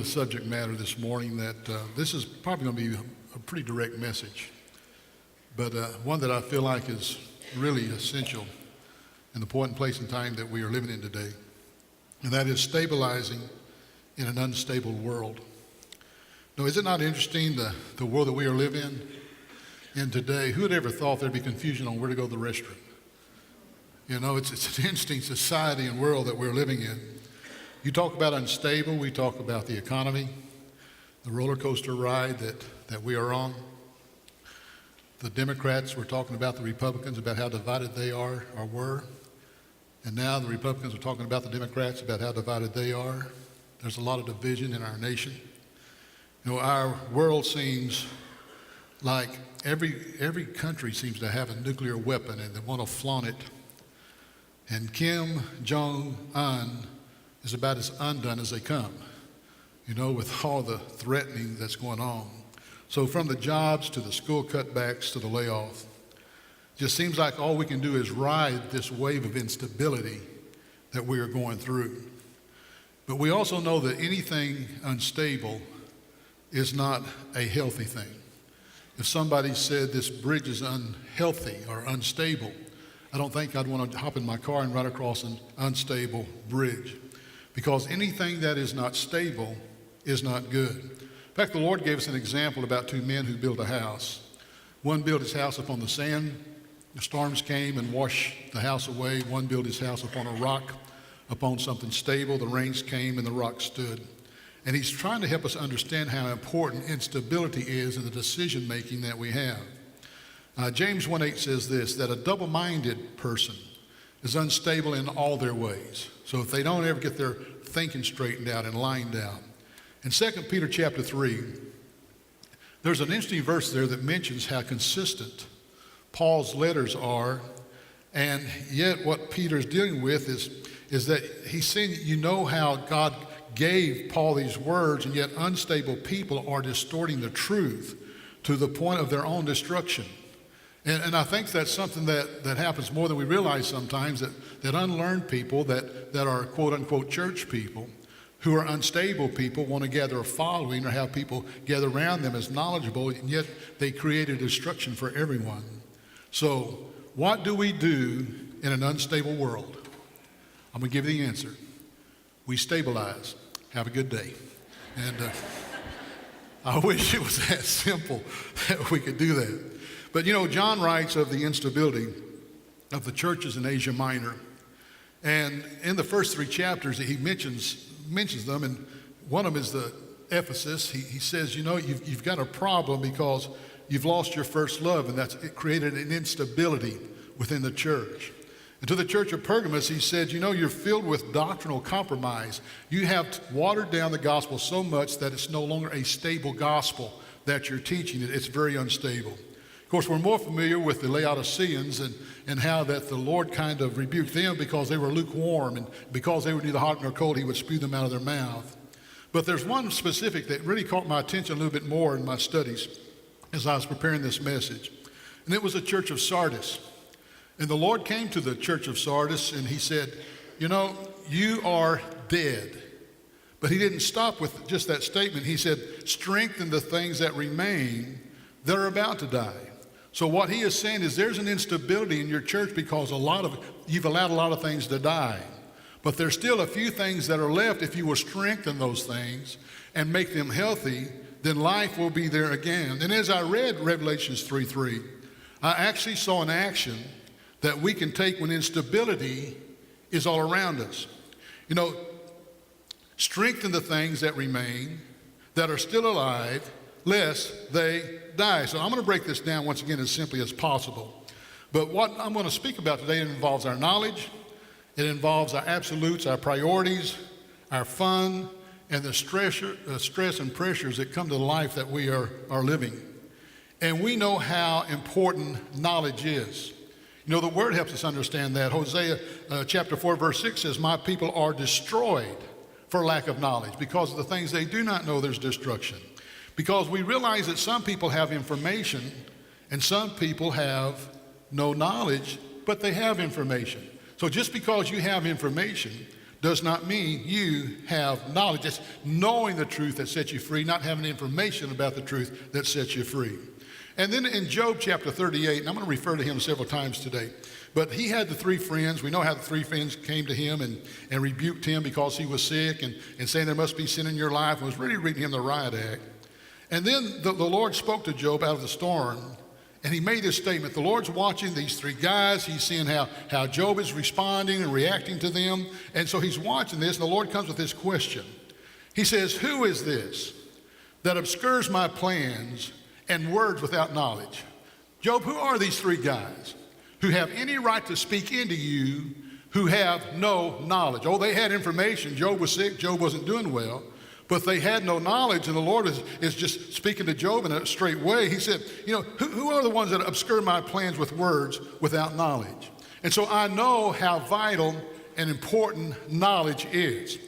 subject matter this morning that this is probably going to be a pretty direct message, but one that I feel like is really essential in the point and place and time that we are living in today, and that is stabilizing in an unstable world. Now, is it not interesting the world that we are living in today? Who had ever thought there'd be confusion on where to go to the restroom? You know, it's an interesting society and world that we're living in. You talk about unstable, we talk about the economy, the roller coaster ride that we are on. The Democrats were talking about the Republicans, about how divided they are or were. And now the Republicans are talking about the Democrats, about how divided they are. There's a lot of division in our nation. You know, our world seems like every country seems to have a nuclear weapon and they want to flaunt it. And Kim Jong-un is about as undone as they come, you know, with all the threatening that's going on. So from the jobs to the school cutbacks to the layoff, just seems like all we can do is ride this wave of instability that we are going through. But we also know that anything unstable is not a healthy thing. If somebody said this bridge is unhealthy or unstable, I don't think I'd want to hop in my car and ride across an unstable bridge, because anything that is not stable is not good. In fact, the Lord gave us an example about two men who built a house. One built his house upon the sand. The storms came and washed the house away. One built his house upon a rock, upon something stable. The rains came and the rock stood. And he's trying to help us understand how important instability is in the decision making that we have. James 1:8 says this, that a double-minded person is unstable in all their ways. So if they don't ever get their thinking straightened out and lined out. In 2 Peter chapter 3, there's an interesting verse there that mentions how consistent Paul's letters are, and yet what Peter's dealing with is that he's saying, you know how God gave Paul these words, and yet unstable people are distorting the truth to the point of their own destruction. And I think that's something that happens more than we realize sometimes, that unlearned people that are quote-unquote church people who are unstable people want to gather a following or have people gather around them as knowledgeable, and yet they create a destruction for everyone. So what do we do in an unstable world? I'm going to give you the answer. We stabilize. Have a good day. And I wish it was that simple that we could do that. But you know, John writes of the instability of the churches in Asia Minor. And in the first three chapters, he mentions them, and one of them is the Ephesus. He says, you know, you've got a problem because you've lost your first love, and it created an instability within the church. And to the church of Pergamos, he said, you know, you're filled with doctrinal compromise. You have watered down the gospel so much that it's no longer a stable gospel that you're teaching. It's very unstable. Of course, we're more familiar with the Laodiceans and how that the Lord kind of rebuked them because they were lukewarm, and because they were neither hot nor cold, he would spew them out of their mouth. But there's one specific that really caught my attention a little bit more in my studies as I was preparing this message. And it was the church of Sardis. And the Lord came to the church of Sardis and he said, you know, you are dead. But he didn't stop with just that statement. He said, strengthen the things that remain that are about to die. So what he is saying is there's an instability in your church because you've allowed a lot of things to die. But there's still a few things that are left. If you will strengthen those things and make them healthy, then life will be there again. And as I read Revelations 3:3, I actually saw an action that we can take when instability is all around us. You know, strengthen the things that remain, that are still alive, lest they die. So I'm going to break this down once again as simply as possible. But what I'm going to speak about today involves our knowledge, it involves our absolutes, our priorities, our fun, and the stress and pressures that come to the life that we are living. And we know how important knowledge is. You know, the Word helps us understand that. Hosea chapter 4, verse 6 says, my people are destroyed for lack of knowledge. Because of the things they do not know, there's destruction. Because we realize that some people have information and some people have no knowledge, but they have information. So just because you have information does not mean you have knowledge. It's knowing the truth that sets you free, not having information about the truth that sets you free. And then in Job chapter 38, and I'm going to refer to him several times today, but he had the three friends. We know how the three friends came to him and rebuked him because he was sick and saying there must be sin in your life, and was really reading him the riot act. And then the Lord spoke to Job out of the storm, and he made this statement. The Lord's watching these three guys. He's seeing how Job is responding and reacting to them. And so he's watching this, and the Lord comes with this question. He says, who is this that obscures my plans and words without knowledge? Job, who are these three guys who have any right to speak into you who have no knowledge? Oh, they had information. Job was sick. Job wasn't doing well. But they had no knowledge, and the Lord is just speaking to Job in a straight way. He said, who are the ones that obscure my plans with words without knowledge? And so I know how vital and important knowledge is.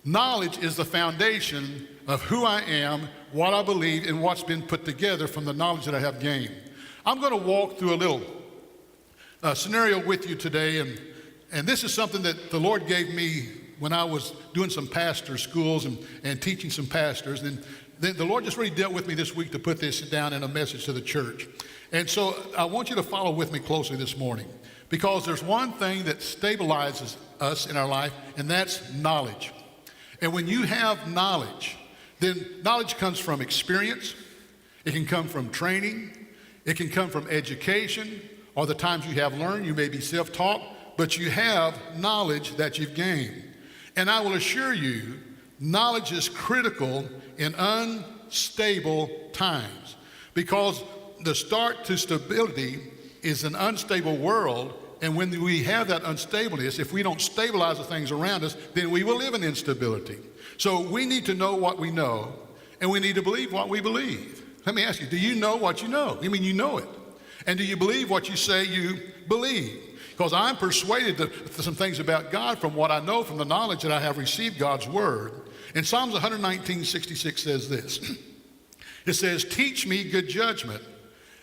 Knowledge is the foundation of who I am, what I believe, and what's been put together from the knowledge that I have gained. I'm going to walk through a little scenario with you today, and this is something that the Lord gave me when I was doing some pastor schools and teaching some pastors. And then the Lord just really dealt with me this week to put this down in a message to the church. And so I want you to follow with me closely this morning, because there's one thing that stabilizes us in our life, and that's knowledge. And when you have knowledge, then knowledge comes from experience. It can come from training. It can come from education, or the times you have learned. You may be self-taught, but you have knowledge that you've gained. And I will assure you, knowledge is critical in unstable times, because the start to stability is an unstable world. And when we have that unstableness, if we don't stabilize the things around us, then we will live in instability. So we need to know what we know, and we need to believe what we believe. Let me ask you, do you know what you know? I mean, you know it. And do you believe what you say you believe? Because I'm persuaded that some things about God from what I know, from the knowledge that I have received God's word. And Psalms 119:66 says this. It says, teach me good judgment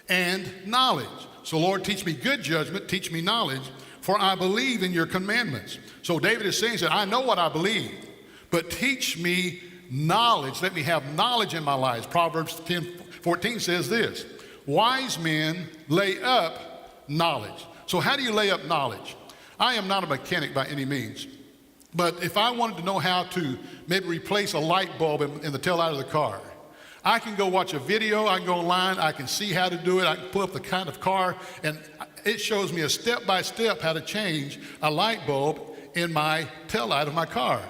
and knowledge. So Lord, teach me good judgment, teach me knowledge, for I believe in your commandments. So David is saying, I know what I believe, but teach me knowledge. Let me have knowledge in my life. Proverbs 10:14 says this, wise men lay up knowledge. So how do you lay up knowledge? I am not a mechanic by any means, but if I wanted to know how to maybe replace a light bulb in the taillight of the car, I can go watch a video, I can go online, I can see how to do it, I can pull up the kind of car, and it shows me a step-by-step how to change a light bulb in my taillight of my car.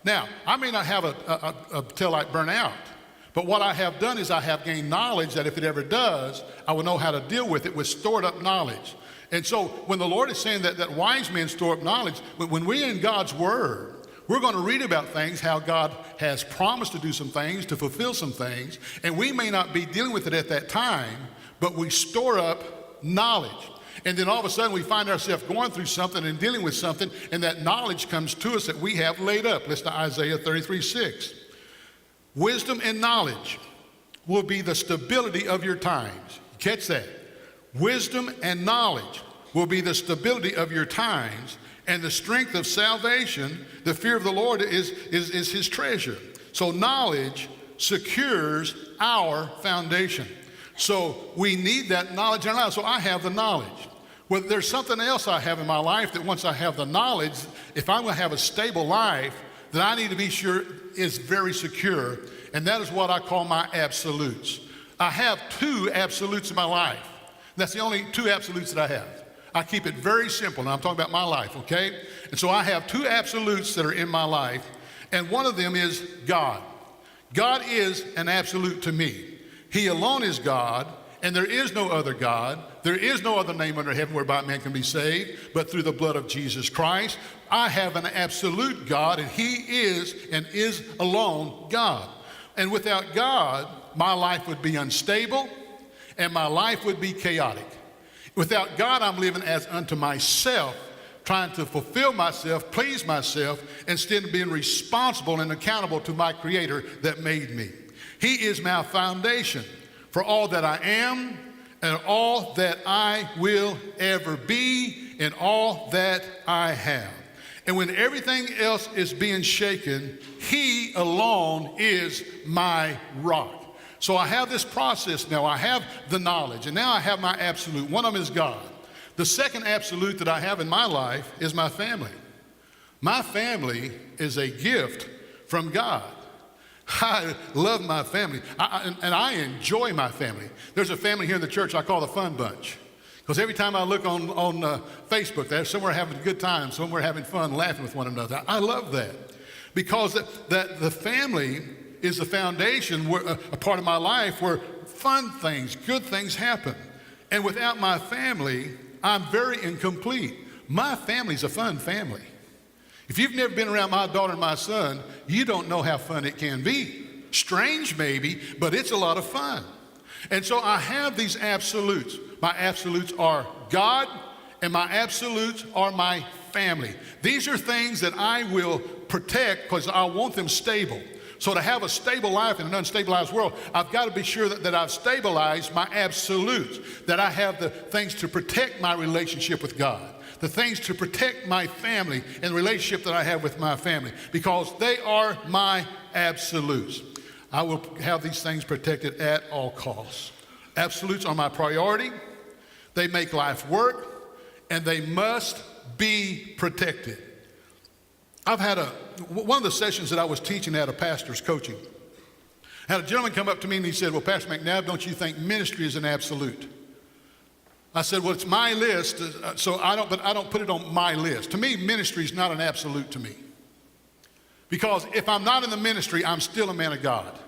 Now, I may not have a taillight burn out, but what I have done is I have gained knowledge that if it ever does, I will know how to deal with it with stored up knowledge. And so when the Lord is saying that wise men store up knowledge, when we're in God's word, we're going to read about things, how God has promised to do some things, to fulfill some things, and we may not be dealing with it at that time, but we store up knowledge. And then all of a sudden we find ourselves going through something and dealing with something, and that knowledge comes to us that we have laid up. Listen to Isaiah 33:6. Wisdom and knowledge will be the stability of your times. Catch that. Wisdom and knowledge will be the stability of your times, and the strength of salvation. The fear of the Lord is his treasure. So knowledge secures our foundation. So we need that knowledge in our life. So I have the knowledge. Well, there's something else I have in my life that once I have the knowledge, if I'm going to have a stable life, then I need to be sure is very secure. And that is what I call my absolutes. I have two absolutes in my life. That's the only two absolutes that I have. I keep it very simple. Now I'm talking about my life, okay? And so I have two absolutes that are in my life, and one of them is God. God is an absolute to me. He alone is God, and there is no other God. There is no other name under heaven whereby man can be saved, but through the blood of Jesus Christ. I have an absolute God, and he is and is alone God. And without God, my life would be unstable, and my life would be chaotic. Without God, I'm living as unto myself, trying to fulfill myself, please myself, instead of being responsible and accountable to my Creator that made me. He is my foundation for all that I am and all that I will ever be and all that I have. And when everything else is being shaken, he alone is my rock. So I have this process now. I have the knowledge, and now I have my absolute. One of them is God. The second absolute that I have in my life is my family. My family is a gift from God. I love my family, and I enjoy my family. There's a family here in the church I call the Fun Bunch. Because every time I look on Facebook, they're somewhere having a good time, somewhere having fun, laughing with one another. I love that. Because that the family is the foundation, a part of my life where fun things, good things happen. And without my family, I'm very incomplete. My family's a fun family. If you've never been around my daughter and my son, you don't know how fun it can be. Strange maybe, but it's a lot of fun. And so I have these absolutes. My absolutes are God, and my absolutes are my family. These are things that I will protect because I want them stable. So to have a stable life in an unstabilized world, I've got to be sure that I've stabilized my absolutes, that I have the things to protect my relationship with God, the things to protect my family and the relationship that I have with my family, because they are my absolutes. I will have these things protected at all costs. Absolutes are my priority. They make life work, and they must be protected. I've had one of the sessions that I was teaching at a pastor's coaching. I had a gentleman come up to me and he said, well, Pastor McNabb, don't you think ministry is an absolute? I said, well, it's my list, but I don't put it on my list. To me, ministry is not an absolute to me. Because if I'm not in the ministry, I'm still a man of God.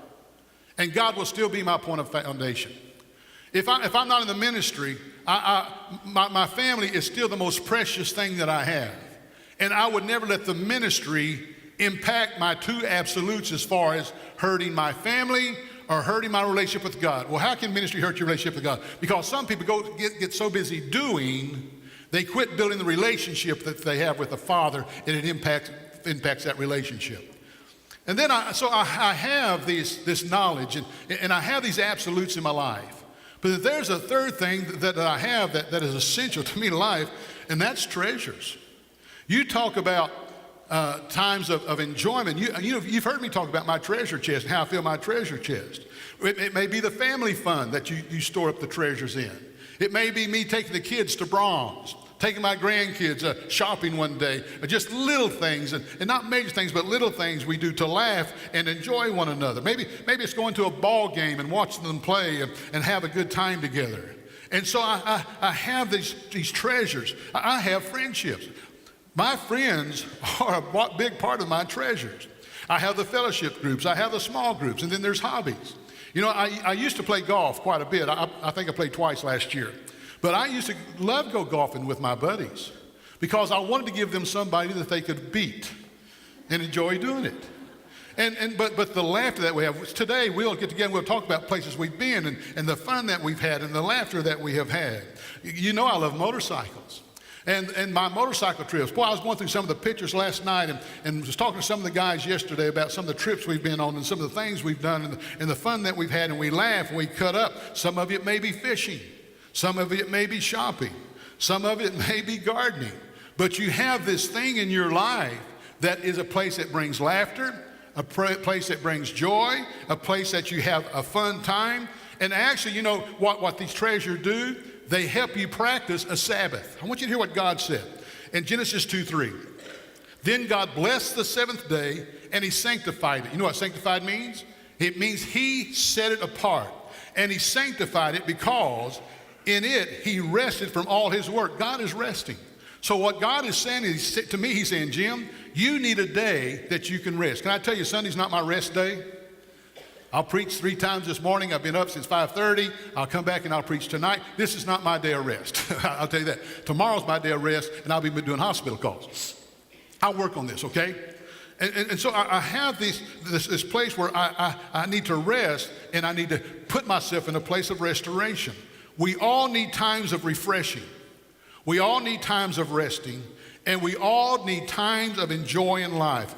And God will still be my point of foundation. If I'm not in the ministry, my family is still the most precious thing that I have. And I would never let the ministry impact my two absolutes as far as hurting my family or hurting my relationship with God. Well, how can ministry hurt your relationship with God? Because some people get so busy doing, they quit building the relationship that they have with the Father, and it impacts that relationship. And then I have this knowledge, and I have these absolutes in my life. But there's a third thing that I have that is essential to me in life, and that's treasures. You talk about times of enjoyment. You've heard me talk about my treasure chest and how I feel my treasure chest. It may be the family fund that you store up the treasures in. It may be me taking the kids to Brahms, taking my grandkids shopping one day, just little things, and not major things, but little things we do to laugh and enjoy one another. Maybe it's going to a ball game and watching them play and have a good time together. And so I have these treasures. I have friendships. My friends are a big part of my treasures. I have the fellowship groups. I have the small groups, and then there's hobbies. You know, I used to play golf quite a bit. I think I played twice last year. But I used to love go golfing with my buddies because I wanted to give them somebody that they could beat and enjoy doing it. But the laughter that we have, today we'll get together and we'll talk about places we've been and the fun that we've had and the laughter that we have had. You know I love motorcycles. And my motorcycle trips. Boy, I was going through some of the pictures last night and was talking to some of the guys yesterday about some of the trips we've been on and some of the things we've done and the fun that we've had, and we laugh and we cut up. Some of it may be fishing. Some of it may be shopping. Some of it may be gardening. But you have this thing in your life that is a place that brings laughter, a place that brings joy, a place that you have a fun time. And actually, you know what these treasures do? They help you practice a Sabbath. I want you to hear what God said in Genesis 2:3. Then God blessed the seventh day and he sanctified it. You know what sanctified means? It means he set it apart. And he sanctified it because in it he rested from all his work. God is resting. So what God is saying is, to me, he's saying, Jim, you need a day that you can rest. Can I tell you, Sunday's not my rest day? I'll preach 3 times this morning. I've been up since 5:30. I'll come back and I'll preach tonight. This is not my day of rest. I'll tell you that. Tomorrow's my day of rest, and I'll be doing hospital calls. I'll work on this, okay? And so I have this place where I need to rest, and I need to put myself in a place of restoration. We all need times of refreshing. We all need times of resting, and we all need times of enjoying life.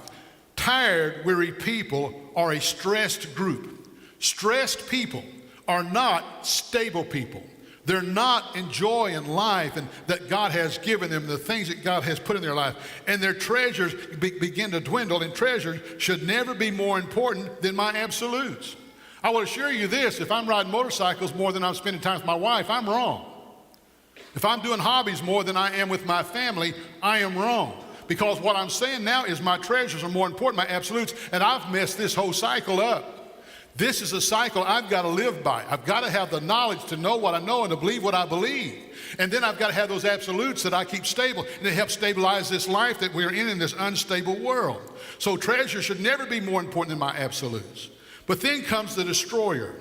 Tired, weary people are a stressed group. Stressed people are not stable people. They're not enjoying life and that God has given them, the things that God has put in their life. And their treasures begin to dwindle, and treasures should never be more important than my absolutes. I will assure you this, if I'm riding motorcycles more than I'm spending time with my wife, I'm wrong. If I'm doing hobbies more than I am with my family, I am wrong. Because what I'm saying now is my treasures are more important than my absolutes, and I've messed this whole cycle up. This is a cycle I've got to live by. I've got to have the knowledge to know what I know and to believe what I believe. And then I've got to have those absolutes that I keep stable, and they help stabilize this life that we're in this unstable world. So treasure should never be more important than my absolutes. But then comes the destroyer.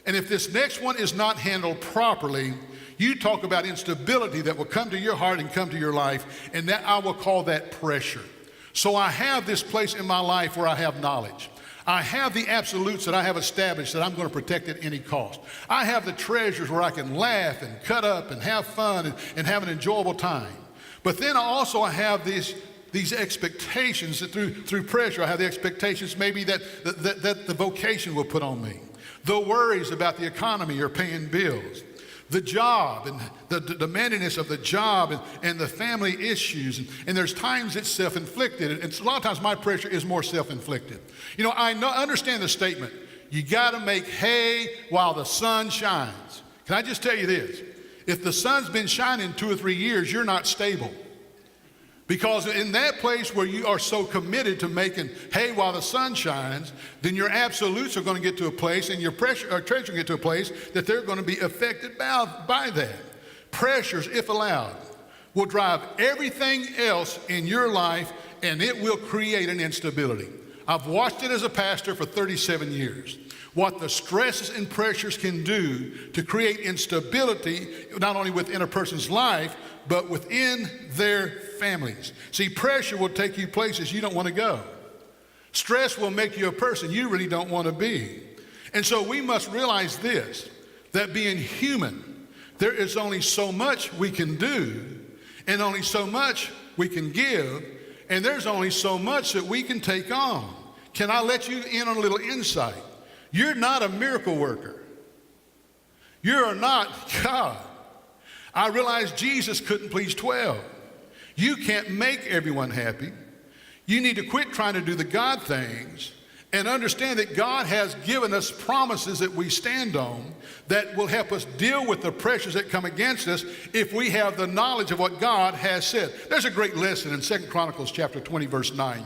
And if this next one is not handled properly, you talk about instability that will come to your heart and come to your life, and that I will call that pressure. So I have this place in my life where I have knowledge. I have the absolutes that I have established that I'm going to protect at any cost. I have the treasures where I can laugh and cut up and have fun and have an enjoyable time. But then I have these expectations that through pressure, I have the expectations maybe that the vocation will put on me. The worries about the economy or paying bills. The job and the demandingness of the job and the family issues. And there's times it's self-inflicted. And a lot of times my pressure is more self-inflicted. You know, understand the statement, you got to make hay while the sun shines. Can I just tell you this? If the sun's been shining 2 or 3 years, you're not stable. Because in that place where you are so committed to making hay while the sun shines, then your absolutes are going to get to a place, and your treasure will get to a place that they're going to be affected by that. Pressures, if allowed, will drive everything else in your life, and it will create an instability. I've watched it as a pastor for 37 years. What the stresses and pressures can do to create instability, not only within a person's life, but within their families. See, pressure will take you places you don't want to go. Stress will make you a person you really don't want to be. And so we must realize this, that being human, there is only so much we can do, and only so much we can give, and there's only so much that we can take on. Can I let you in on a little insight? You're not a miracle worker. You are not God. I realize Jesus couldn't please 12. You can't make everyone happy. You need to quit trying to do the God things and understand that God has given us promises that we stand on that will help us deal with the pressures that come against us if we have the knowledge of what God has said. There's a great lesson in 2 Chronicles chapter 20, verse 9.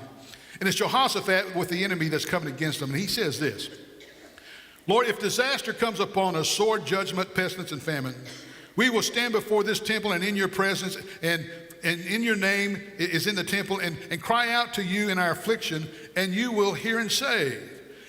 And it's Jehoshaphat with the enemy that's coming against him. And he says this, Lord, if disaster comes upon us, sword, judgment, pestilence, and famine, we will stand before this temple and in your presence and in your name is in the temple and cry out to you in our affliction, and you will hear and save.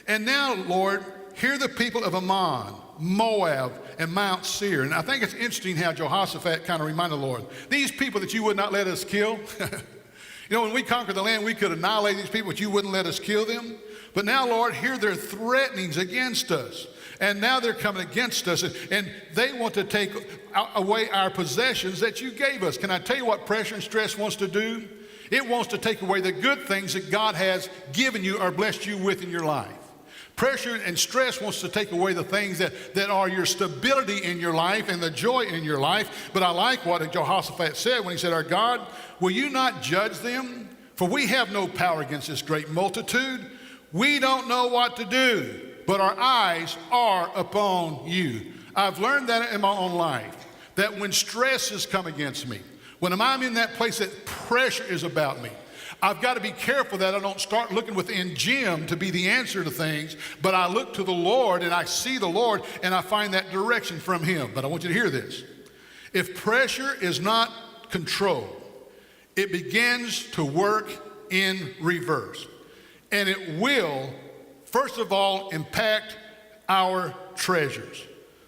And now, Lord, hear the people of Ammon, Moab, and Mount Seir. And I think it's interesting how Jehoshaphat kind of reminded the Lord, these people that you would not let us kill. You know, when we conquered the land, we could annihilate these people, but you wouldn't let us kill them. But now, Lord, hear their threatenings against us. And now they're coming against us, and they want to take away our possessions that you gave us. Can I tell you what pressure and stress wants to do? It wants to take away the good things that God has given you or blessed you with in your life. Pressure and stress wants to take away the things that are your stability in your life and the joy in your life. But I like what Jehoshaphat said when he said, our God, will you not judge them? For we have no power against this great multitude. We don't know what to do, but our eyes are upon you. I've learned that in my own life, that when stresses come against me, when I'm in that place that pressure is about me, I've got to be careful that I don't start looking within Jim to be the answer to things, but I look to the Lord and I see the Lord and I find that direction from him. But I want you to hear this. If pressure is not controlled, it begins to work in reverse. And it will, first of all, impact our treasures.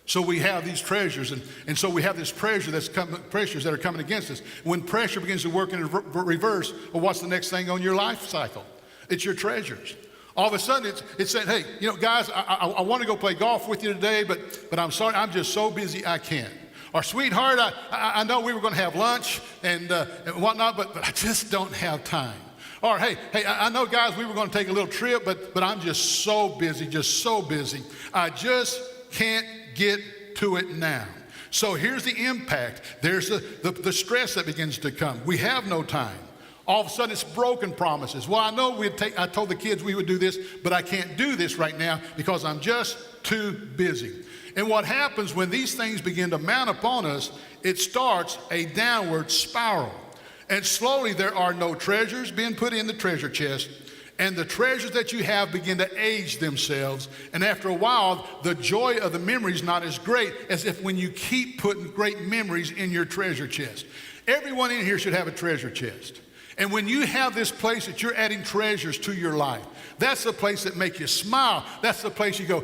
So we have these treasures, and so we have this pressures that are coming against us. When pressure begins to work in reverse, well, what's the next thing on your life cycle? It's your treasures. All of a sudden, it's saying, hey, you know, guys, I want to go play golf with you today, but I'm sorry, I'm just so busy I can't. Or, sweetheart, I know we were going to have lunch and whatnot, but I just don't have time. Or, hey, I know, guys, we were going to take a little trip, but I'm just so busy. I just can't get to it now. So here's the impact. There's the stress that begins to come. We have no time. All of a sudden, it's broken promises. Well, I know I told the kids we would do this, but I can't do this right now because I'm just too busy. And what happens when these things begin to mount upon us, it starts a downward spiral. And slowly there are no treasures being put in the treasure chest. And the treasures that you have begin to age themselves. And after a while, the joy of the memory is not as great as if when you keep putting great memories in your treasure chest. Everyone in here should have a treasure chest. And when you have this place that you're adding treasures to your life, that's the place that makes you smile. That's the place you go,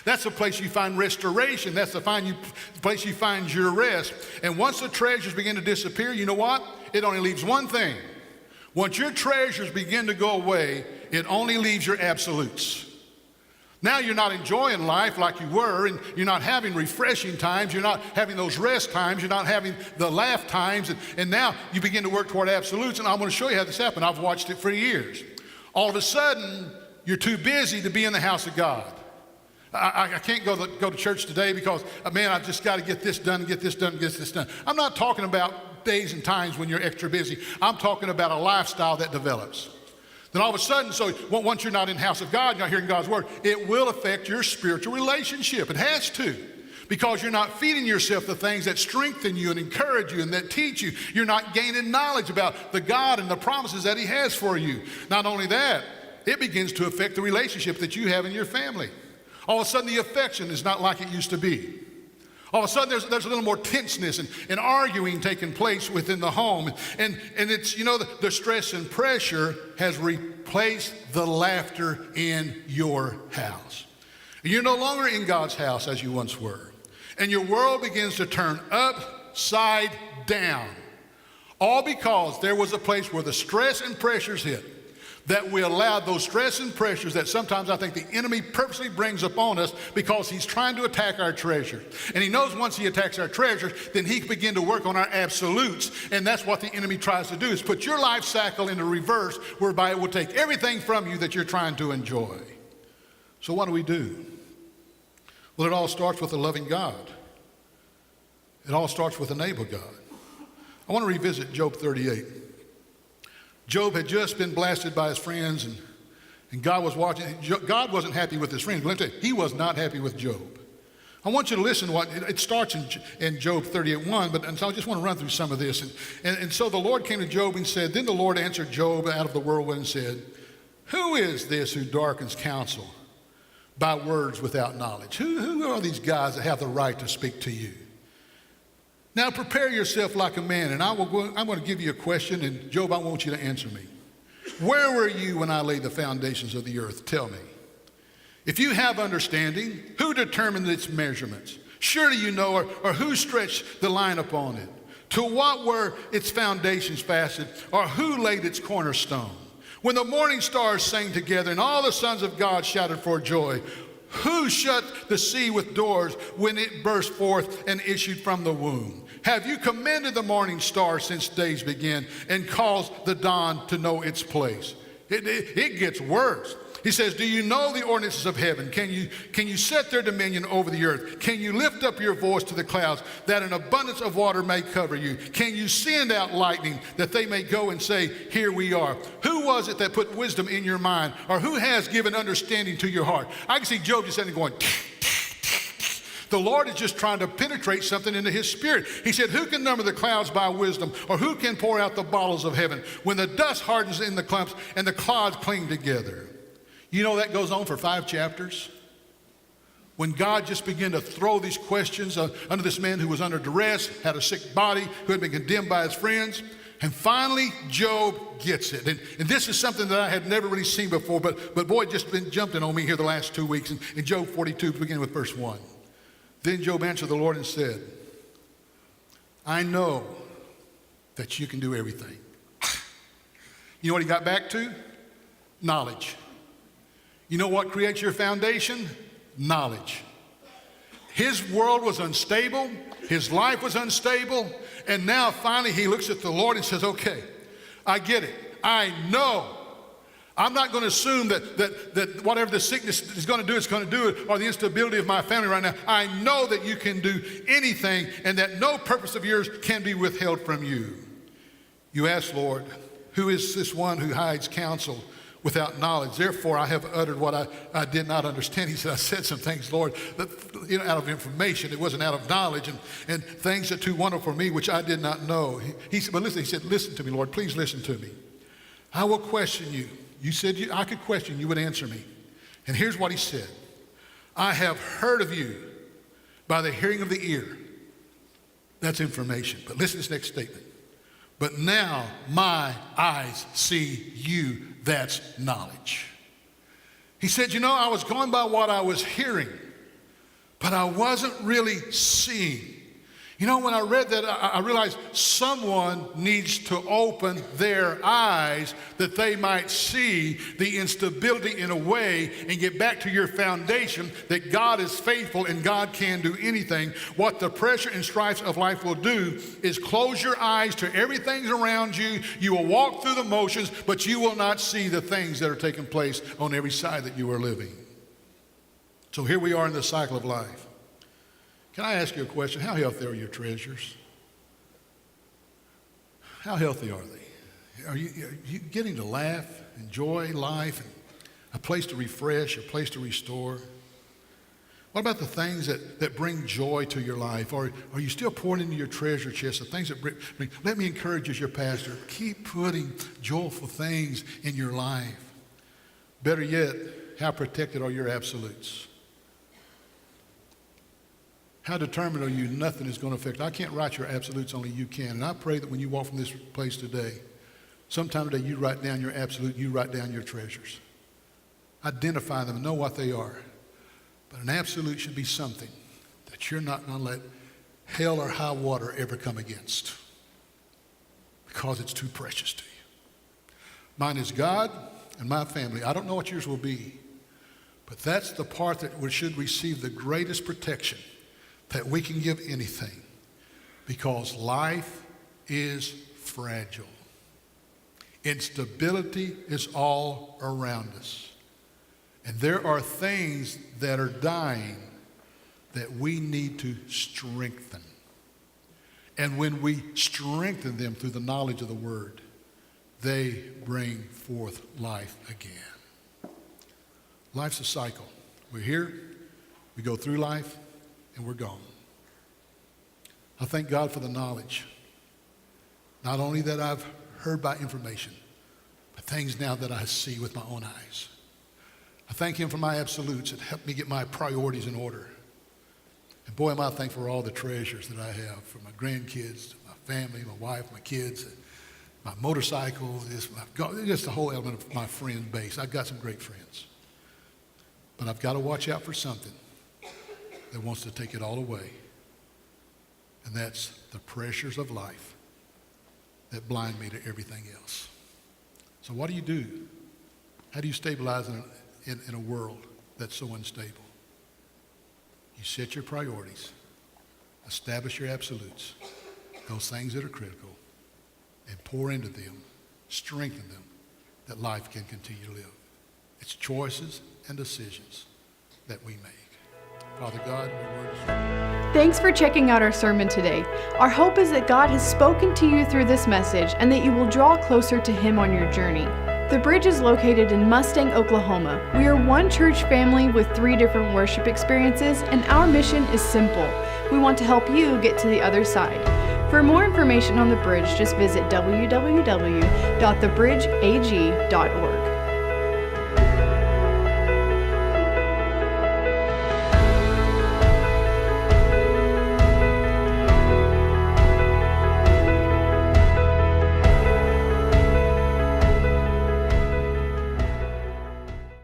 that's the place you find restoration. That's the place you find your rest. And once the treasures begin to disappear, you know what? It only leaves one thing. Once your treasures begin to go away, it only leaves your absolutes. Now you're not enjoying life like you were, and you're not having refreshing times, you're not having those rest times, you're not having the laugh times, and now you begin to work toward absolutes, and I'm going to show you how this happened. I've watched it for years. All of a sudden, you're too busy to be in the house of God. I can't go to church today because, man, I've just got to get this done, get this done, get this done. I'm not talking about days and times when you're extra busy. I'm talking about a lifestyle that develops. Then all of a sudden, so once you're not in the house of God, you're not hearing God's word, it will affect your spiritual relationship. It has to. Because you're not feeding yourself the things that strengthen you and encourage you and that teach you. You're not gaining knowledge about the God and the promises that he has for you. Not only that, it begins to affect the relationship that you have in your family. All of a sudden, the affection is not like it used to be. All of a sudden, there's a little more tenseness and arguing taking place within the home. And it's, the stress and pressure has replaced the laughter in your house. You're no longer in God's house as you once were. And your world begins to turn upside down. All because there was a place where the stress and pressures hit. That we allowed those stress and pressures that sometimes I think the enemy purposely brings upon us because he's trying to attack our treasure. And he knows once he attacks our treasures, then he can begin to work on our absolutes. And that's what the enemy tries to do, is put your life cycle into reverse, whereby it will take everything from you that you're trying to enjoy. So what do? Well, it all starts with a loving God. It all starts with an able God. I want to revisit Job 38. Job had just been blasted by his friends, and God was watching. God wasn't happy with his friends. But let me tell you, he was not happy with Job. I want you to listen to what it starts in Job 38:1, and so I just want to run through some of this. And so the Lord came to Job and said, then the Lord answered Job out of the whirlwind and said, who is this who darkens counsel by words without knowledge? Who are these guys that have the right to speak to you? Now prepare yourself like a man, and I'm going to give you a question, and Job, I want you to answer me. Where were you when I laid the foundations of the earth? Tell me. If you have understanding, who determined its measurements? Surely you know, or who stretched the line upon it? To what were its foundations fastened, or who laid its cornerstone? When the morning stars sang together, and all the sons of God shouted for joy, who shut the sea with doors when it burst forth and issued from the womb? Have you commanded the morning star since days began and caused the dawn to know its place? It gets worse. He says, do you know the ordinances of heaven? Can you set their dominion over the earth? Can you lift up your voice to the clouds that an abundance of water may cover you? Can you send out lightning that they may go and say, here we are? Who was it that put wisdom in your mind? Or who has given understanding to your heart? I can see Job just sitting there going, the Lord is just trying to penetrate something into his spirit. He said, who can number the clouds by wisdom, or who can pour out the bottles of heaven when the dust hardens in the clumps and the clods cling together? You know that goes on for 5 chapters. When God just began to throw these questions under this man who was under duress, had a sick body, who had been condemned by his friends. And finally, Job gets it. And this is something that I had never really seen before, but boy, just been jumping on me here the last 2 weeks. In Job 42, beginning with verse 1. Then Job answered the Lord and said, I know that you can do everything. You know what he got back to? Knowledge. You know what creates your foundation? Knowledge. His world was unstable. His life was unstable. And now finally he looks at the Lord and says, okay, I get it. I know I'm not going to assume that whatever the sickness is going to do, it's going to do it, or the instability of my family right now. I know that you can do anything and that no purpose of yours can be withheld from you. You ask, Lord, who is this one who hides counsel without knowledge? Therefore, I have uttered what I did not understand. He said, I said some things, Lord, that, out of information. It wasn't out of knowledge, and things that are too wonderful for me, which I did not know. He said, but listen, he said, listen to me, Lord, please listen to me. I will question you. You said I could question, you would answer me. And here's what he said. I have heard of you by the hearing of the ear. That's information. But listen to this next statement. But now my eyes see you. That's knowledge. He said, I was going by what I was hearing, but I wasn't really seeing. When I read that, I realized someone needs to open their eyes that they might see the instability in a way and get back to your foundation that God is faithful and God can do anything. What the pressure and strifes of life will do is close your eyes to everything around you. You will walk through the motions, but you will not see the things that are taking place on every side that you are living. So here we are in the cycle of life. Can I ask you a question? How healthy are your treasures? How healthy are they? Are you getting to laugh, enjoy life, and a place to refresh, a place to restore? What about the things that bring joy to your life? Or are you still pouring into your treasure chest the things that bring? Let me encourage you as your pastor, keep putting joyful things in your life. Better yet, how protected are your absolutes? How determined are you nothing is going to affect? I can't write your absolutes, only you can. And I pray that when you walk from this place today, sometime today you write down your absolute, you write down your treasures. Identify them and know what they are. But an absolute should be something that you're not going to let hell or high water ever come against, because it's too precious to you. Mine is God and my family. I don't know what yours will be, but that's the part that should receive the greatest protection that we can give anything, because life is fragile. Instability is all around us. And there are things that are dying that we need to strengthen. And when we strengthen them through the knowledge of the Word, they bring forth life again. Life's a cycle. We're here, we go through life, and we're gone. I thank God for the knowledge, not only that I've heard by information, but things now that I see with my own eyes. I thank him for my absolutes that help me get my priorities in order. And boy, am I thankful for all the treasures that I have, from my grandkids, my family, my wife, my kids, my motorcycle, just the whole element of my friend base. I've got some great friends. But I've got to watch out for something that wants to take it all away. And that's the pressures of life that blind me to everything else. So what do? How do you stabilize in a world that's so unstable? You set your priorities, establish your absolutes, those things that are critical, and pour into them, strengthen them, that life can continue to live. It's choices and decisions that we make. Father God, your word is... Thanks for checking out our sermon today. Our hope is that God has spoken to you through this message and that you will draw closer to Him on your journey. The Bridge is located in Mustang, Oklahoma. We are one church family with 3 different worship experiences, and our mission is simple. We want to help you get to the other side. For more information on the Bridge, just visit www.thebridgeag.org.